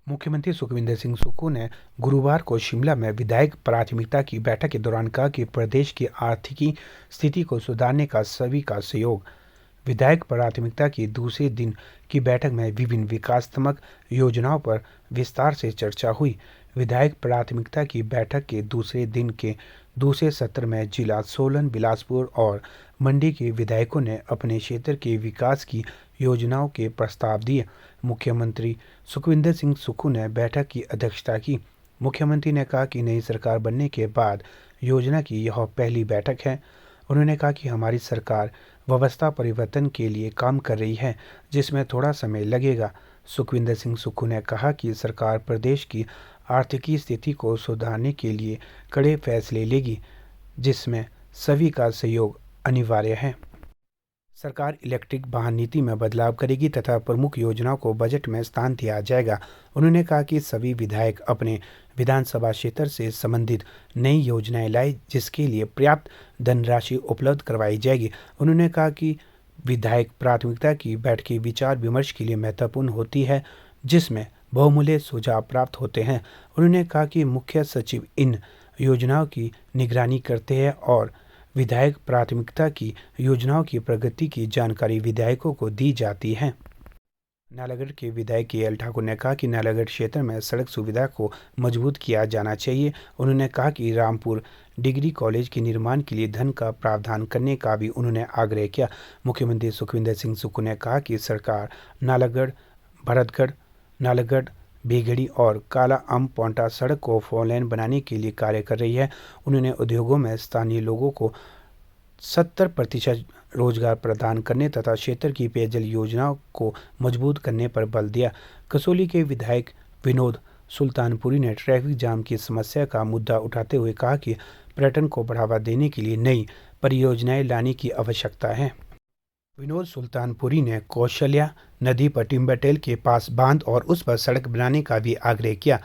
मुख्यमंत्री सुखविंदर सिंह सुक्खू ने गुरुवार को शिमला में विधायक प्राथमिकता की बैठक के दौरान कहा कि प्रदेश की आर्थिकी स्थिति को सुधारने का सभी का सहयोग। विधायक प्राथमिकता की दूसरे दिन की बैठक में विभिन्न विकासात्मक योजनाओं पर विस्तार से चर्चा हुई। विधायक प्राथमिकता की बैठक के दूसरे दिन के दूसरे सत्र में जिला सोलन, बिलासपुर और मंडी के विधायकों ने अपने क्षेत्र के विकास की योजनाओं के प्रस्ताव दिए। मुख्यमंत्री सुखविंदर सिंह सुक्खू ने बैठक की अध्यक्षता की। मुख्यमंत्री ने कहा कि नई सरकार बनने के बाद योजना की यह पहली बैठक है। उन्होंने कहा कि हमारी सरकार व्यवस्था परिवर्तन के लिए काम कर रही है, जिसमें थोड़ा समय लगेगा। सुखविंदर सिंह सुक्खू ने कहा कि सरकार प्रदेश की आर्थिकी स्थिति को सुधारने के लिए कड़े फैसले लेगी, जिसमें सभी का सहयोग अनिवार्य है। सरकार इलेक्ट्रिक वाहन नीति में बदलाव करेगी तथा प्रमुख योजनाओं को बजट में स्थान दिया जाएगा। उन्होंने कहा कि सभी विधायक अपने विधानसभा क्षेत्र से संबंधित नई योजनाएं लाए, जिसके लिए पर्याप्त धनराशि उपलब्ध करवाई जाएगी। उन्होंने कहा कि विधायक प्राथमिकता की बैठकें विचार विमर्श के लिए महत्वपूर्ण होती है, जिसमें बहुमूल्य सुझाव प्राप्त होते हैं। उन्होंने कहा कि मुख्य सचिव इन योजनाओं की निगरानी करते हैं और विधायक प्राथमिकता की योजनाओं की प्रगति की जानकारी विधायकों को दी जाती है। नालागढ़ के विधायक के.एल. ठाकुर ने कहा कि नालागढ़ क्षेत्र में सड़क सुविधा को मजबूत किया जाना चाहिए। उन्होंने कहा कि रामपुर डिग्री कॉलेज के निर्माण के लिए धन का प्रावधान करने का भी उन्होंने आग्रह किया। मुख्यमंत्री सुखविंदर सिंह सुक्खू ने कहा कि सरकार नालागढ़, भरतगढ़, नालागढ़, बेघड़ी और काला अम पोंटा सड़क को 4 लेन बनाने के लिए कार्य कर रही है। उन्होंने उद्योगों में स्थानीय लोगों को 70% रोजगार प्रदान करने तथा क्षेत्र की पेयजल योजनाओं को मजबूत करने पर बल दिया। कसौली के विधायक विनोद सुल्तानपुरी ने ट्रैफिक जाम की समस्या का मुद्दा उठाते हुए कहा कि पर्यटन को बढ़ावा देने के लिए नई परियोजनाएं लाने की आवश्यकता है। विनोद सुल्तानपुरी ने कौशल्या नदी पर टिम्बरटेल के पास बांध और उस पर सड़क बनाने का भी आग्रह किया।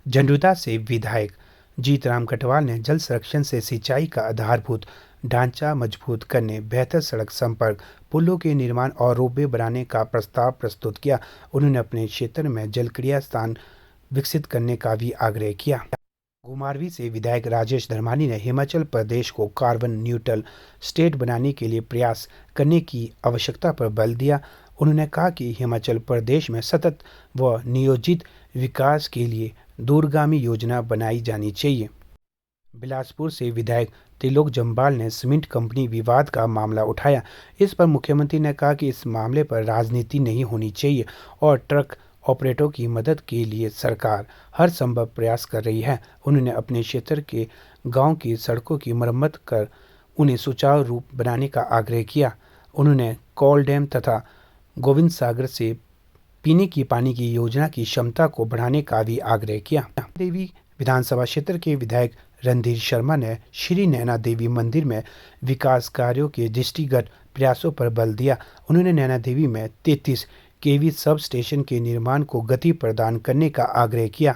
झंडुता से विधायक जीतराम कटवाल ने जल संरक्षण से सिंचाई का आधारभूत ढांचा मजबूत करने, बेहतर सड़क संपर्क, पुलों के निर्माण और रोपवे बनाने का प्रस्ताव प्रस्तुत किया। उन्होंने अपने क्षेत्र में जलक्रिया स्थान विकसित करने का भी आग्रह किया। घुमारवीं से विधायक राजेश धर्मानी ने हिमाचल प्रदेश को कार्बन न्यूट्रल स्टेट बनाने के लिए प्रयास करने की आवश्यकता पर बल दिया। उन्होंने कहा कि हिमाचल प्रदेश में सतत व नियोजित विकास के लिए दूरगामी योजना बनाई जानी चाहिए। बिलासपुर से विधायक त्रिलोक जम्वाल ने सीमेंट कंपनी विवाद का मामला उठाया। इस पर मुख्यमंत्री ने कहा कि इस मामले पर राजनीति नहीं होनी चाहिए और ट्रक ऑपरेटरों की मदद के लिए सरकार हर संभव प्रयास कर रही है। उन्होंने अपने क्षेत्र के गांव की सड़कों की मरम्मत कर उन्हें सुचारू रूप बनाने का आग्रह किया। उन्होंने कौल डैम तथा गोविंद सागर से पीने की पानी की योजना की क्षमता को बढ़ाने का भी आग्रह किया। देवी विधानसभा क्षेत्र के विधायक रणधीर शर्मा ने श्री नैना देवी मंदिर में विकास कार्यों के दृष्टिगत प्रयासों पर बल दिया। उन्होंने नैना देवी में 33 केवी सब स्टेशन के निर्माण को गति प्रदान करने का आग्रह किया।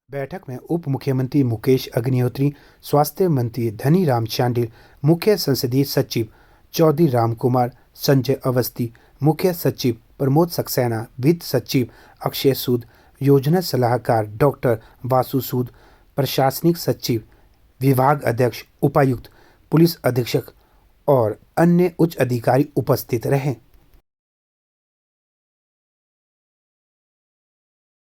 बैठक में उप मुख्यमंत्री मुकेश अग्निहोत्री, स्वास्थ्य मंत्री धनी राम शांडिल, मुख्य संसदीय सचिव चौधरी राम कुमार, संजय अवस्थी, मुख्य सचिव प्रमोद सक्सेना, वित्त सचिव अक्षय सूद, योजना सलाहकार डॉक्टर वासु सूद, प्रशासनिक सचिव, विभाग अध्यक्ष, उपायुक्त, पुलिस अधीक्षक और अन्य उच्च अधिकारी उपस्थित रहे।